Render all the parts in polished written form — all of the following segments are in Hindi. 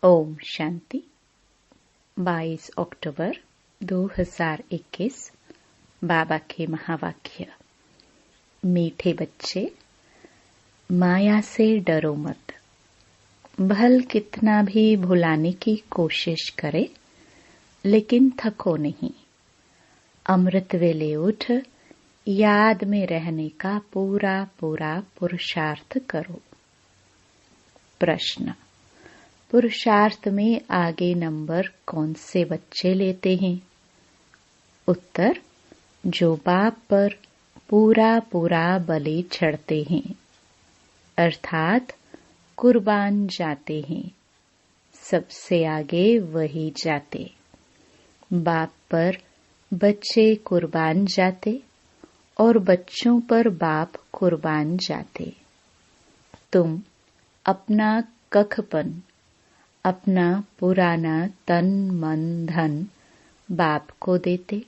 ओम शांति। 22 अक्टूबर 2021। बाबा के महावाक्य। मीठे बच्चे, माया से डरो मत। भल कितना भी भुलाने की कोशिश करे, लेकिन थको नहीं। अमृत वेले उठ याद में रहने का पूरा पुरुषार्थ करो। प्रश्न: पुरुषार्थ में आगे नंबर कौन से बच्चे लेते हैं? उत्तर: जो बाप पर पूरा बलि चढ़ते हैं, अर्थात कुर्बान जाते हैं। सबसे आगे वही जाते। बाप पर बच्चे कुर्बान जाते और बच्चों पर बाप कुर्बान जाते। तुम अपना कखपन, अपना पुराना तन मन धन बाप को देते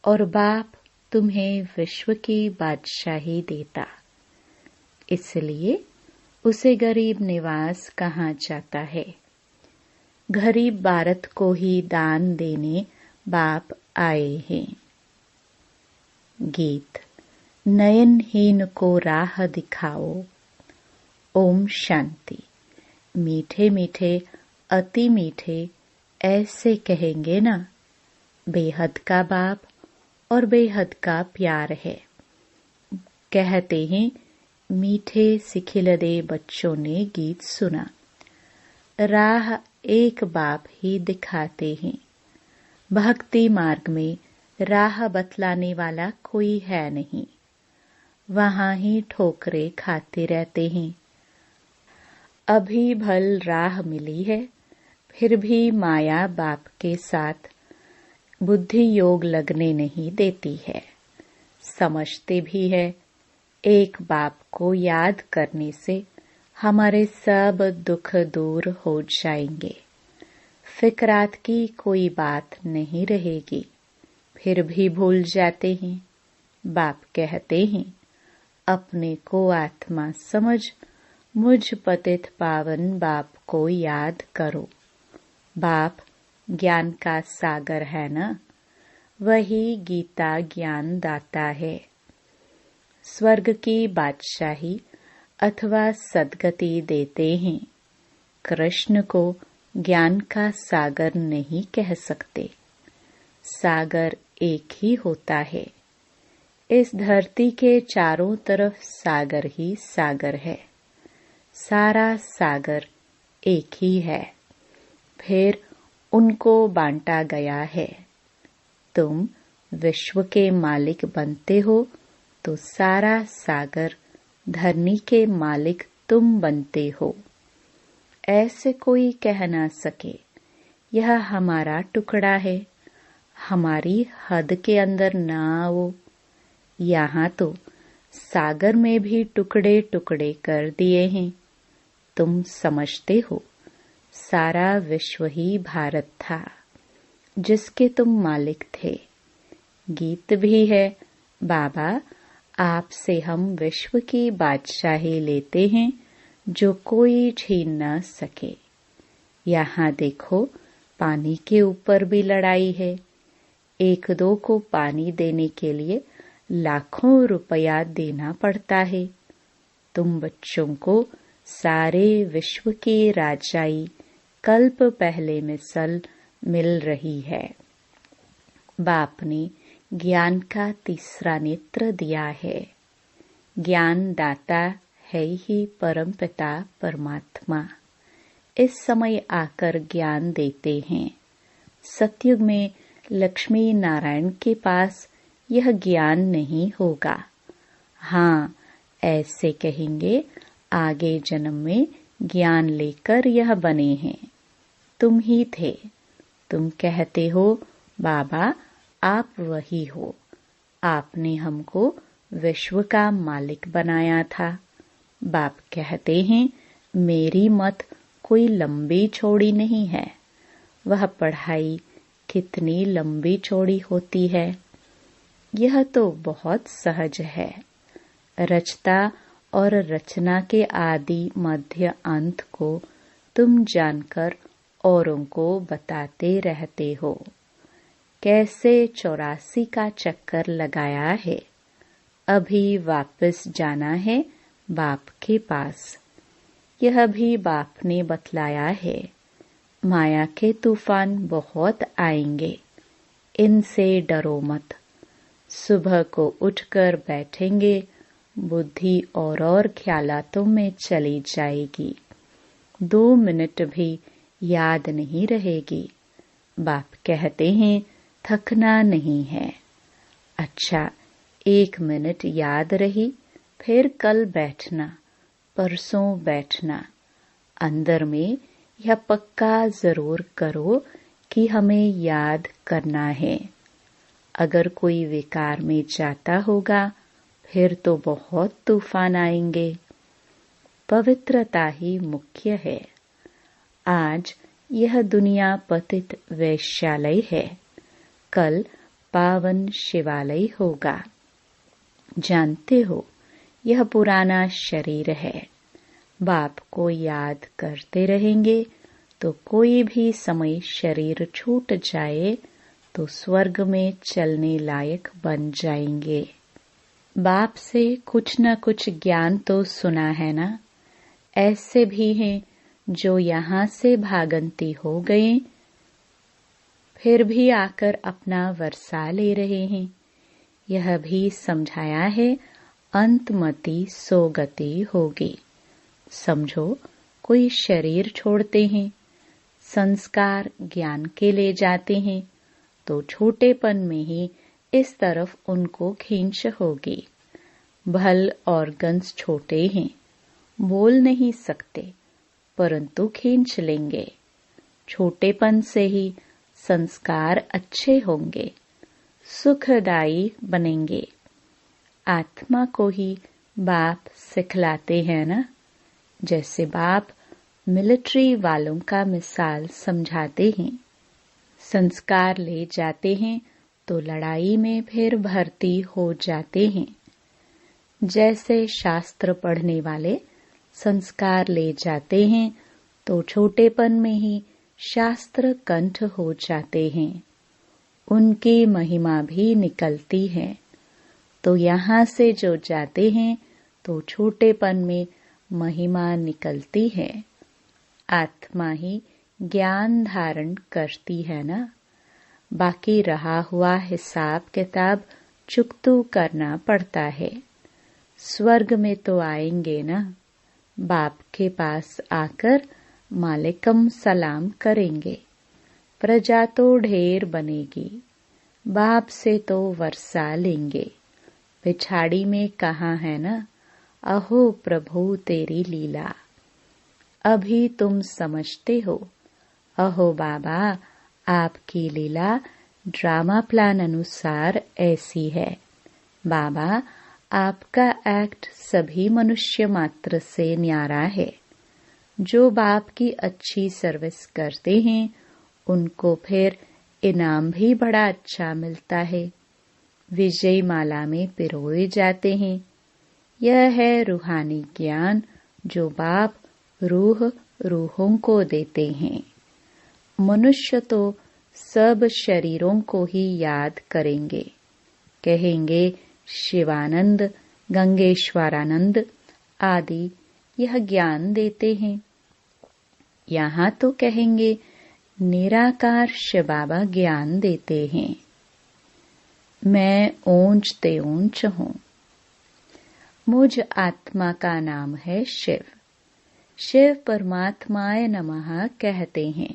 और बाप तुम्हें विश्व की बादशाही देता। इसलिए उसे गरीब निवास कहा जाता है। गरीब भारत को ही दान देने बाप आए हैं। गीत। नयनहीन को राह दिखाओ। ओम शांति। मीठे मीठे अति मीठे ऐसे कहेंगे ना, बेहद का बाप और बेहद का प्यार है। कहते हैं मीठे सिखिलदे बच्चों ने गीत सुना। राह एक बाप ही दिखाते हैं। भक्ति मार्ग में राह बतलाने वाला कोई है नहीं। वहां ही ठोकरे खाते रहते हैं। अभी भल राह मिली है, फिर भी माया बाप के साथ बुद्धि योग लगने नहीं देती है। समझते भी है एक बाप को याद करने से हमारे सब दुख दूर हो जाएंगे, फिक्रात की कोई बात नहीं रहेगी। फिर भी भूल जाते हैं। बाप कहते हैं अपने को आत्मा समझ मुझ पतित पावन बाप को याद करो। बाप ज्ञान का सागर है ना, वही गीता ज्ञान दाता है। स्वर्ग की बादशाही अथवा सद्गति देते हैं। कृष्ण को ज्ञान का सागर नहीं कह सकते। सागर एक ही होता है। इस धरती के चारों तरफ सागर ही सागर है। सारा सागर एक ही है, फिर उनको बांटा गया है। तुम विश्व के मालिक बनते हो तो सारा सागर धरनी के मालिक तुम बनते हो। ऐसे कोई कह ना सके यह हमारा टुकड़ा है, हमारी हद के अंदर ना आओ। यहाँ तो सागर में भी टुकड़े टुकड़े कर दिए हैं। तुम समझते हो सारा विश्व ही भारत था जिसके तुम मालिक थे। गीत भी है, बाबा आपसे हम विश्व की बादशाही लेते हैं जो कोई छीन न सके। यहाँ देखो पानी के ऊपर भी लड़ाई है। एक दो को पानी देने के लिए लाखों रुपया देना पड़ता है। तुम बच्चों को सारे विश्व की राजाई कल्प पहले मिसल मिल रही है। बाप ने ज्ञान का तीसरा नेत्र दिया है। ज्ञान दाता है ही परमपिता परमात्मा। इस समय आकर ज्ञान देते हैं। सतयुग में लक्ष्मी नारायण के पास यह ज्ञान नहीं होगा। हाँ, ऐसे कहेंगे आगे जन्म में ज्ञान लेकर यह बने हैं। तुम ही थे। तुम कहते हो बाबा आप वही हो। आपने हमको विश्व का मालिक बनाया था। बाप कहते हैं मेरी मत कोई लंबी चौड़ी नहीं है। वह पढ़ाई कितनी लंबी चौड़ी होती है, यह तो बहुत सहज है। रचता और रचना के आदि मध्य अंत को तुम जानकर औरों को बताते रहते हो। कैसे 84 का चक्कर लगाया है, अभी वापस जाना है बाप के पास। यह भी बाप ने बतलाया है। माया के तूफान बहुत आएंगे, इनसे डरो मत। सुबह को उठकर बैठेंगे, बुद्धि और ख्यालातों में चली जाएगी। 2 मिनट भी याद नहीं रहेगी। बाप कहते हैं थकना नहीं है। अच्छा, 1 मिनट याद रही, फिर कल बैठना, परसों बैठना। अंदर में यह पक्का जरूर करो कि हमें याद करना है। अगर कोई विकार में जाता होगा फिर तो बहुत तूफान आएंगे। पवित्रता ही मुख्य है। आज यह दुनिया पतित वैश्यालय है, कल पावन शिवालय होगा। जानते हो, यह पुराना शरीर है। बाप को याद करते रहेंगे तो कोई भी समय शरीर छूट जाए तो स्वर्ग में चलने लायक बन जाएंगे। बाप से कुछ न कुछ ज्ञान तो सुना है ना। ऐसे भी हैं जो यहाँ से भागंती हो गए, फिर भी आकर अपना वर्षा ले रहे हैं। यह भी समझाया है अंतमति सोगति होगी। समझो, कोई शरीर छोड़ते हैं, संस्कार ज्ञान के ले जाते हैं, तो छोटेपन में ही इस तरफ उनको खींच होगी। भल और गंज छोटे हैं, बोल नहीं सकते, परंतु खींच लेंगे। छोटेपन से ही संस्कार अच्छे होंगे, सुखदायी बनेंगे। आत्मा को ही बाप सिखलाते हैं ना। जैसे बाप मिलिट्री वालों का मिसाल समझाते हैं। संस्कार ले जाते हैं तो लड़ाई में फिर भर्ती हो जाते हैं। जैसे शास्त्र पढ़ने वाले संस्कार ले जाते हैं तो छोटेपन में ही शास्त्र कंठ हो जाते हैं। उनकी महिमा भी निकलती है। तो यहाँ से जो जाते हैं तो छोटेपन में महिमा निकलती है। आत्मा ही ज्ञान धारण करती है ना। बाकी रहा हुआ हिसाब किताब चुकतू करना पड़ता है। स्वर्ग में तो आएंगे ना। बाप के पास आकर मालिकम सलाम करेंगे। प्रजा तो ढेर बनेगी। बाप से तो वर्षा लेंगे। पिछाड़ी में कहाँ है ना, अहो प्रभु तेरी लीला। अभी तुम समझते हो, अहो बाबा आपकी लीला ड्रामा प्लान अनुसार ऐसी है। बाबा आपका एक्ट सभी मनुष्य मात्र से न्यारा है। जो बाप की अच्छी सर्विस करते हैं उनको फिर इनाम भी बड़ा अच्छा मिलता है। विजय माला में पिरोए जाते हैं। यह है रूहानी ज्ञान जो बाप रूहों को देते हैं। मनुष्य तो सब शरीरों को ही याद करेंगे। कहेंगे शिवानंद, गंगेश्वरानंद आदि यह ज्ञान देते हैं। यहाँ तो कहेंगे निराकार शिव बाबा ज्ञान देते हैं। मैं ऊंच ते ऊंच हूँ। मुझ आत्मा का नाम है शिव। शिव परमात्माय नमः कहते हैं।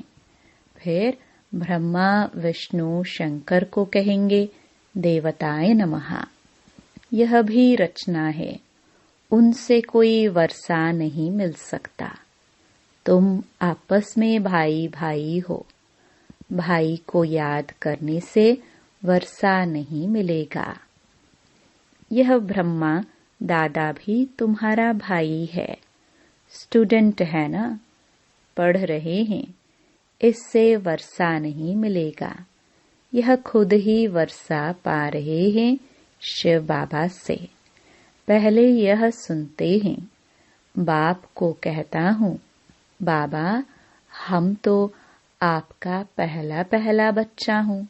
फिर ब्रह्मा विष्णु शंकर को कहेंगे देवताय नमः। यह भी रचना है, उनसे कोई वर्षा नहीं मिल सकता। तुम आपस में भाई भाई हो। भाई को याद करने से वर्षा नहीं मिलेगा। यह ब्रह्मा दादा भी तुम्हारा भाई है। स्टूडेंट है ना, पढ़ रहे हैं, इससे वर्षा नहीं मिलेगा। यह खुद ही वर्षा पा रहे हैं शिव बाबा से। पहले यह सुनते हैं। बाप को कहता हूँ, बाबा हम तो आपका पहला पहला बच्चा हूँ।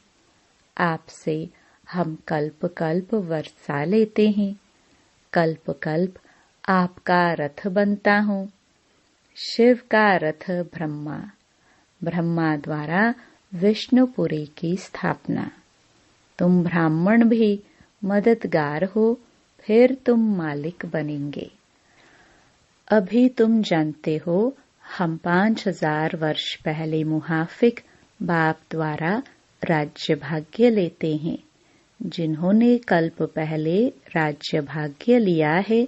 आपसे हम कल्प कल्प वर्षा लेते हैं। कल्प कल्प आपका रथ बनता हूँ। शिव का रथ ब्रह्मा, ब्रह्मा द्वारा विष्णुपुरी की स्थापना। तुम ब्राह्मण भी मददगार हो, फिर तुम मालिक बनेंगे। अभी तुम जानते हो, हम 5000 वर्ष पहले मुहाफिक बाप द्वारा राज्य भाग्य लेते हैं। जिन्होंने कल्प पहले राज्य भाग्य लिया है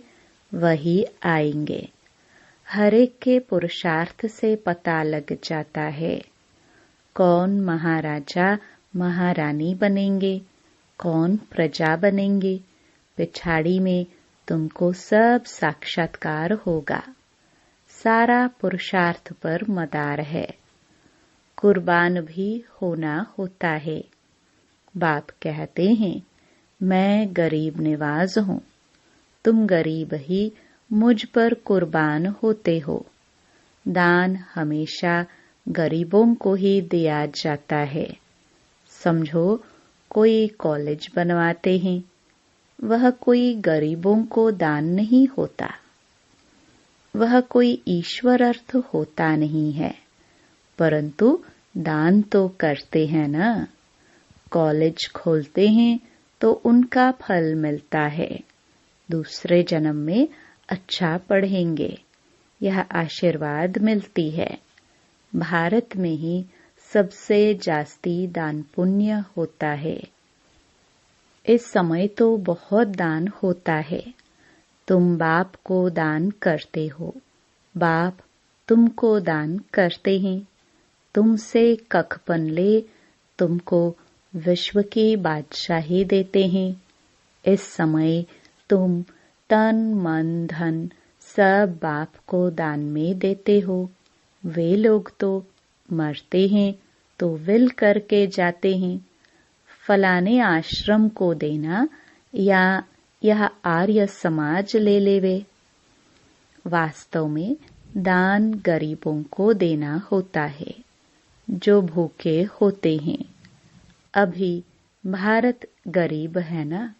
वही आएंगे। हर एक के पुरुषार्थ से पता लग जाता है कौन महाराजा महारानी बनेंगे, कौन प्रजा बनेंगे। पिछाड़ी में तुमको सब साक्षात्कार होगा। सारा पुरुषार्थ पर मदार है। कुर्बान भी होना होता है। बाप कहते हैं, मैं गरीब निवाज हूँ। तुम गरीब ही मुझ पर कुर्बान होते हो। दान हमेशा गरीबों को ही दिया जाता है। समझो, कोई कॉलेज बनवाते हैं, वह कोई गरीबों को दान नहीं होता। वह कोई ईश्वर अर्थ होता नहीं है, परंतु दान तो करते हैं ना। कॉलेज खोलते हैं तो उनका फल मिलता है। दूसरे जन्म में अच्छा पढ़ेंगे, यह आशीर्वाद मिलती है। भारत में ही सबसे जास्ती दान पुण्य होता है। इस समय तो बहुत दान होता है। तुम बाप को दान करते हो, बाप तुमको दान करते हैं। तुमसे कखपन ले तुमको विश्व की बादशाही देते हैं। इस समय तुम तन मन धन सब बाप को दान में देते हो। वे लोग तो मरते हैं तो विल करके जाते हैं, फलाने आश्रम को देना या यह आर्य समाज ले लेवे। वास्तव में दान गरीबों को देना होता है जो भूखे होते हैं। अभी भारत गरीब है ना।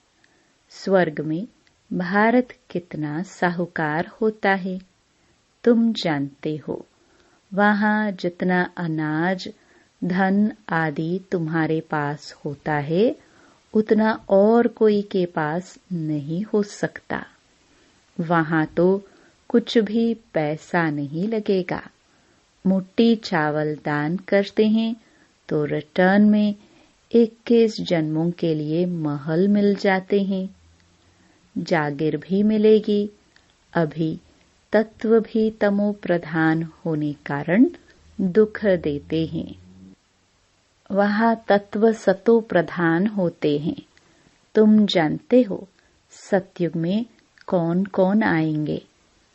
स्वर्ग में भारत कितना साहूकार होता है तुम जानते हो। वहाँ जितना अनाज धन आदि तुम्हारे पास होता है उतना और कोई के पास नहीं हो सकता। वहाँ तो कुछ भी पैसा नहीं लगेगा। मुट्ठी चावल दान करते हैं तो रिटर्न में 21 जन्मों के लिए महल मिल जाते हैं। जागीर भी मिलेगी। अभी तत्व भी तमो प्रधान होने कारण दुख देते हैं। वहाँ तत्व सतो प्रधान होते हैं। तुम जानते हो सतयुग में कौन कौन आएंगे,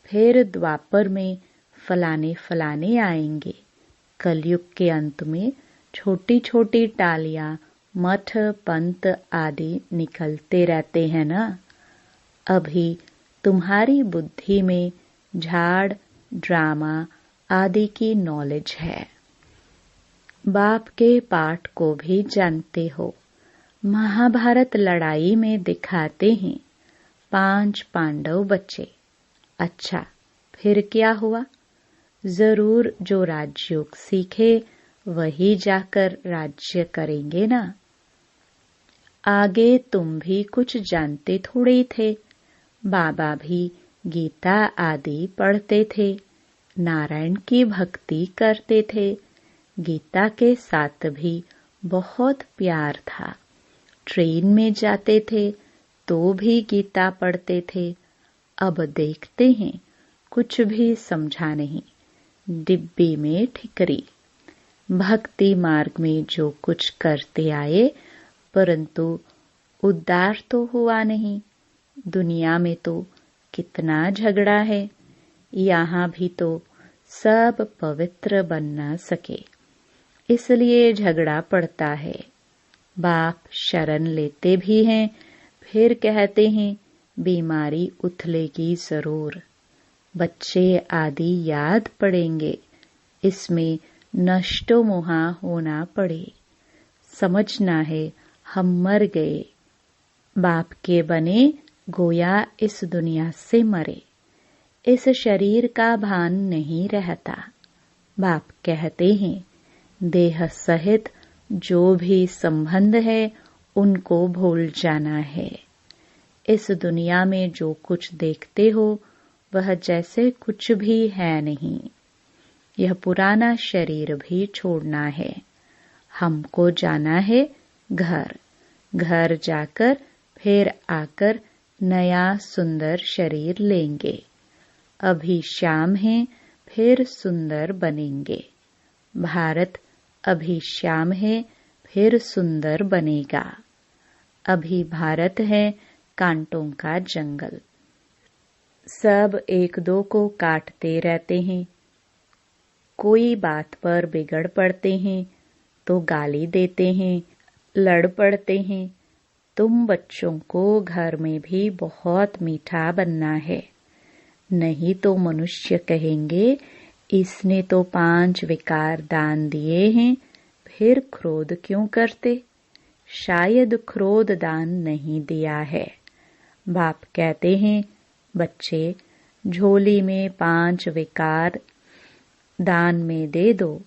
फिर द्वापर में फलाने फलाने आएंगे। कलयुग के अंत में छोटी छोटी टालियां मठ पंत आदि निकलते रहते हैं ना। अभी तुम्हारी बुद्धि में झाड़ ड्रामा आदि की नॉलेज है। बाप के पाठ को भी जानते हो। महाभारत लड़ाई में दिखाते हैं 5 पांडव बचे। अच्छा, फिर क्या हुआ? जरूर जो राजयोग सीखे वही जाकर राज्य करेंगे ना। आगे तुम भी कुछ जानते थोड़े थे। बाबा भी गीता आदि पढ़ते थे, नारायण की भक्ति करते थे। गीता के साथ भी बहुत प्यार था। ट्रेन में जाते थे तो भी गीता पढ़ते थे। अब देखते हैं कुछ भी समझा नहीं, डिब्बी में ठिकरी। भक्ति मार्ग में जो कुछ करते आए परंतु उद्धार तो हुआ नहीं। दुनिया में तो कितना झगड़ा है, यहाँ भी तो सब पवित्र बन न सके, इसलिए झगड़ा पड़ता है। बाप शरण लेते भी हैं, फिर कहते हैं बीमारी उथलेगी जरूर। बच्चे आदि याद पड़ेंगे, इसमें नष्टो मोहा होना पड़े। समझना है हम मर गए, बाप के बने गोया इस दुनिया से मरे। इस शरीर का भान नहीं रहता। बाप कहते हैं देह सहित जो भी संबंध है उनको भूल जाना है। इस दुनिया में जो कुछ देखते हो वह जैसे कुछ भी है नहीं। यह पुराना शरीर भी छोड़ना है। हमको जाना है घर। घर जाकर फिर आकर नया सुंदर शरीर लेंगे। अभी शाम है, फिर सुंदर बनेंगे। भारत अभी शाम है, फिर सुंदर बनेगा। अभी भारत है कांटों का जंगल। सब एक दो को काटते रहते हैं। कोई बात पर बिगड़ पड़ते हैं तो गाली देते हैं, लड़ पड़ते हैं। तुम बच्चों को घर में भी बहुत मीठा बनना है, नहीं तो मनुष्य कहेंगे इसने तो 5 विकार दान दिए हैं, फिर क्रोध क्यों करते। शायद क्रोध दान नहीं दिया है। बाप कहते हैं बच्चे झोली में 5 विकार दान में दे दो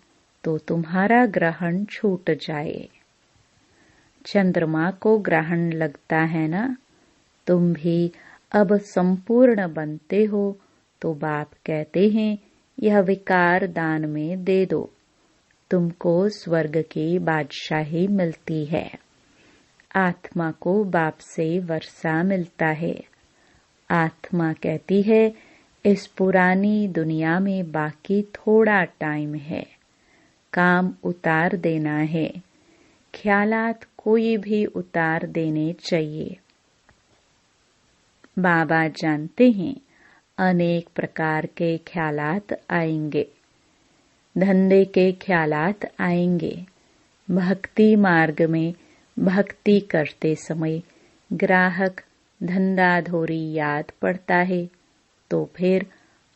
तो तुम्हारा ग्रहण छूट जाए। चंद्रमा को ग्रहण लगता है ना। तुम भी अब संपूर्ण बनते हो तो बाप कहते हैं यह विकार दान में दे दो, तुमको स्वर्ग की बादशाही मिलती है। आत्मा को बाप से वर्षा मिलता है। आत्मा कहती है इस पुरानी दुनिया में बाकी थोड़ा टाइम है, काम उतार देना है। ख्यालात कोई भी उतार देने चाहिए। बाबा जानते हैं अनेक प्रकार के ख्यालात आएंगे। धंधे के ख्यालात आएंगे। भक्ति मार्ग में भक्ति करते समय ग्राहक धंधाधोरी याद पड़ता है तो फिर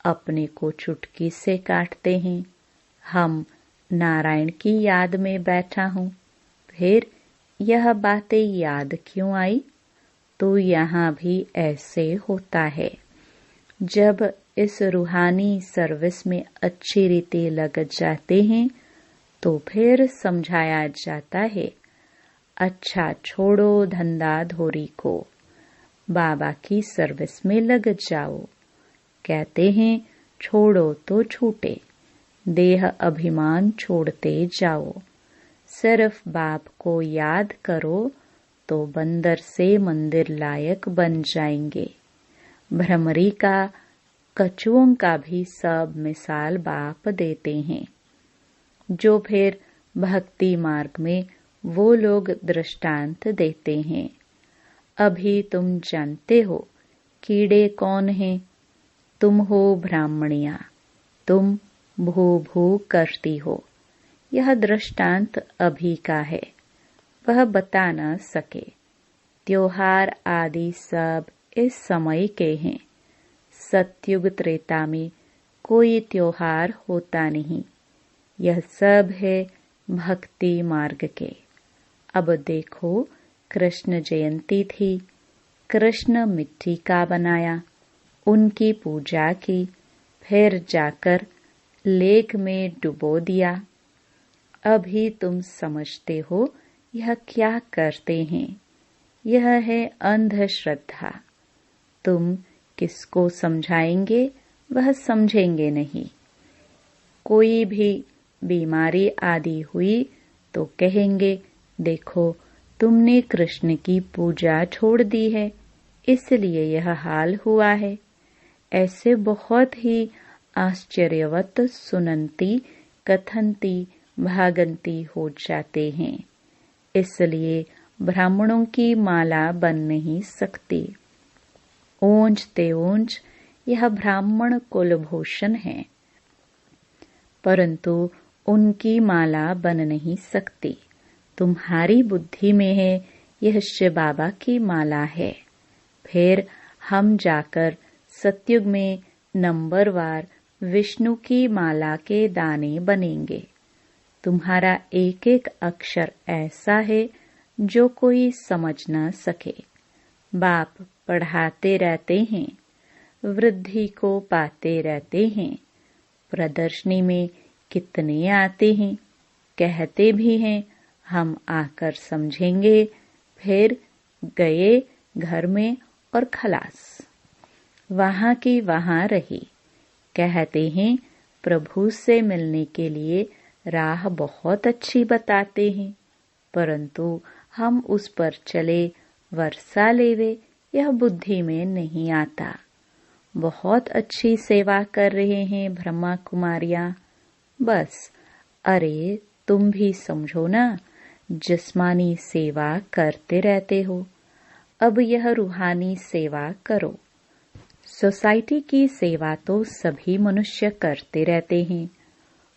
अपने को चुटकी से काटते हैं। हम नारायण की याद में बैठा हूँ, फिर यह बातें याद क्यों आई। तो यहाँ भी ऐसे होता है। जब इस रूहानी सर्विस में अच्छी रीति लग जाते हैं तो फिर समझाया जाता है अच्छा छोड़ो धंधाधोरी को, बाबा की सर्विस में लग जाओ। कहते हैं छोड़ो तो छूटे, देह अभिमान छोड़ते जाओ। सिर्फ बाप को याद करो तो बंदर से मंदिर लायक बन जाएंगे। भ्रमरी का, कछुओं का भी सब मिसाल बाप देते हैं। जो फिर भक्ति मार्ग में वो लोग दृष्टांत देते हैं। अभी तुम जानते हो कीड़े कौन हैं। तुम हो ब्राह्मणिया, तुम भू भू करती हो। यह दृष्टांत अभी का है, वह बता न सके। त्योहार आदि सब इस समय के हैं। सतयुग त्रेता में कोई त्योहार होता नहीं। यह सब है भक्ति मार्ग के। अब देखो कृष्ण जयंती थी, कृष्ण मिट्टी का बनाया, उनकी पूजा की, फिर जाकर लेक में डुबो दिया। अभी तुम समझते हो यह क्या करते हैं। यह है अंधश्रद्धा। तुम किसको समझाएंगे वह समझेंगे नहीं। कोई भी बीमारी आदि हुई तो कहेंगे देखो तुमने कृष्ण की पूजा छोड़ दी है, इसलिए यह हाल हुआ है। ऐसे बहुत ही आश्चर्यवत सुनंती कथनती भागंती हो जाते हैं। इसलिए ब्राह्मणों की माला बन नहीं सकती। ऊंच ते ऊंच यह ब्राह्मण कुलभूषण है, परंतु उनकी माला बन नहीं सकती। तुम्हारी बुद्धि में है यह शिव बाबा की माला है। फिर हम जाकर सतयुग में नंबरवार विष्णु की माला के दाने बनेंगे। तुम्हारा एक एक अक्षर ऐसा है जो कोई समझ न सके। बाप पढ़ाते रहते हैं, वृद्धि को पाते रहते हैं। प्रदर्शनी में कितने आते हैं, कहते भी हैं हम आकर समझेंगे, फिर गए घर में और खलास, वहां की वहां रही। कहते हैं प्रभु से मिलने के लिए राह बहुत अच्छी बताते हैं, परंतु हम उस पर चले वर्षा लेवे यह बुद्धि में नहीं आता। बहुत अच्छी सेवा कर रहे हैं ब्रह्मा कुमारियां, बस अरे तुम भी समझो ना, जिस्मानी सेवा करते रहते हो, अब यह रूहानी सेवा करो। सोसाइटी की सेवा तो सभी मनुष्य करते रहते हैं,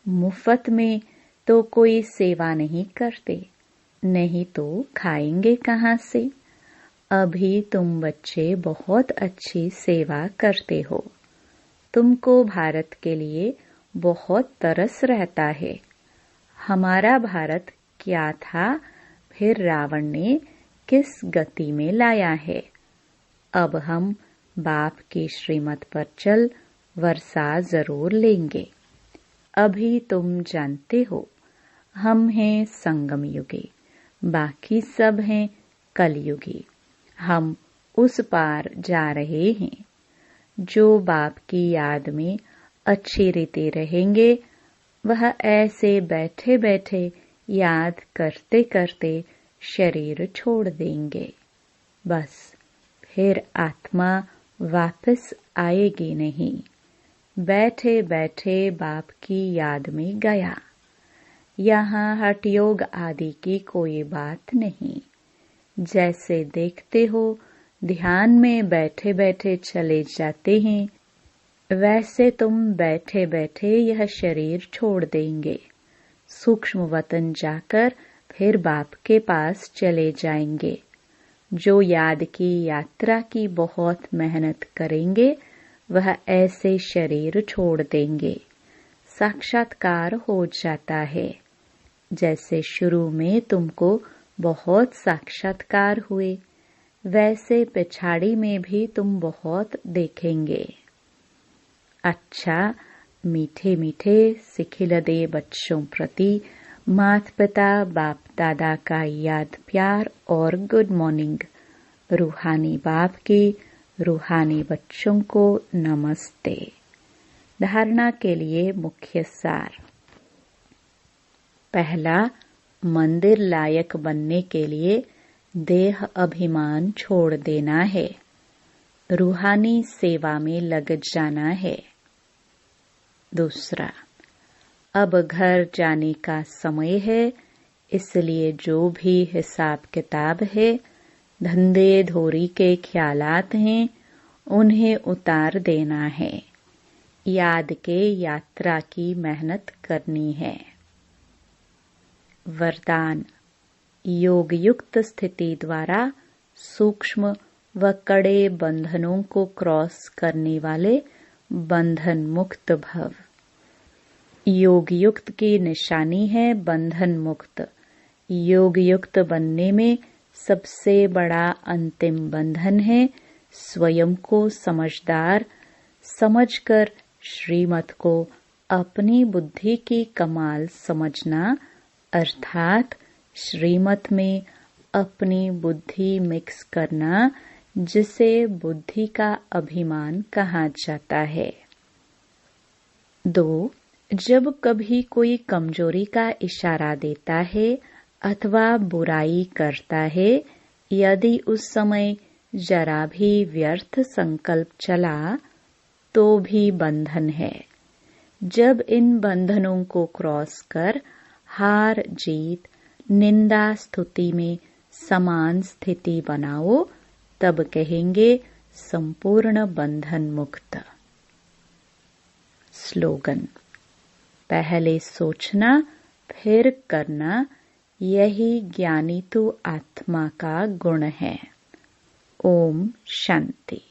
मुफ्त में तो कोई सेवा नहीं करते, नहीं तो खाएंगे कहाँ से। अभी तुम बच्चे बहुत अच्छी सेवा करते हो, तुमको भारत के लिए बहुत तरस रहता है। हमारा भारत क्या था, फिर रावण ने किस गति में लाया है। अब हम बाप की श्रीमत पर चल वर्षा जरूर लेंगे। अभी तुम जानते हो हम हैं संगम युगी, बाकी सब हैं कलयुगी। हम उस पार जा रहे हैं। जो बाप की याद में अच्छी रीति रहेंगे, वह ऐसे बैठे बैठे याद करते करते शरीर छोड़ देंगे। बस फिर आत्मा वापस आएगी नहीं। बैठे बैठे बाप की याद में गया। यहाँ हठ योग आदि की कोई बात नहीं। जैसे देखते हो ध्यान में बैठे बैठे चले जाते हैं, वैसे तुम बैठे बैठे यह शरीर छोड़ देंगे। सूक्ष्म वतन जाकर फिर बाप के पास चले जाएंगे। जो याद की यात्रा की बहुत मेहनत करेंगे, वह ऐसे शरीर छोड़ देंगे। साक्षात्कार हो जाता है। जैसे शुरू में तुमको बहुत साक्षात्कार हुए, वैसे पिछाड़ी में भी तुम बहुत देखेंगे। अच्छा, मीठे मीठे सिखिलदे बच्चों प्रति माता पिता बाप दादा का याद प्यार और गुड मॉर्निंग। रूहानी बाप की रूहानी बच्चों को नमस्ते। धारणा के लिए मुख्य सार। पहला, मंदिर लायक बनने के लिए देह अभिमान छोड़ देना है, रूहानी सेवा में लग जाना है। दूसरा, अब घर जाने का समय है, इसलिए जो भी हिसाब किताब है, धंधे धोरी के ख्यालात हैं, उन्हें उतार देना है। याद के यात्रा की मेहनत करनी है। वरदान, योग युक्त स्थिति द्वारा सूक्ष्म व कड़े बंधनों को क्रॉस करने वाले बंधन मुक्त भव। योग युक्त की निशानी है बंधन मुक्त। योग युक्त बनने में सबसे बड़ा अंतिम बंधन है स्वयं को समझदार समझकर श्रीमत को अपनी बुद्धि की कमाल समझना, अर्थात श्रीमत में अपनी बुद्धि मिक्स करना, जिसे बुद्धि का अभिमान कहा जाता है। 2. जब कभी कोई कमजोरी का इशारा देता है अथवा बुराई करता है, यदि उस समय जरा भी व्यर्थ संकल्प चला तो भी बंधन है। जब इन बंधनों को क्रॉस कर हार जीत निंदा स्तुति में समान स्थिति बनाओ, तब कहेंगे संपूर्ण बंधन मुक्त। स्लोगन, पहले सोचना फिर करना, यही ज्ञानी तो आत्मा का गुण है। ओम शांति।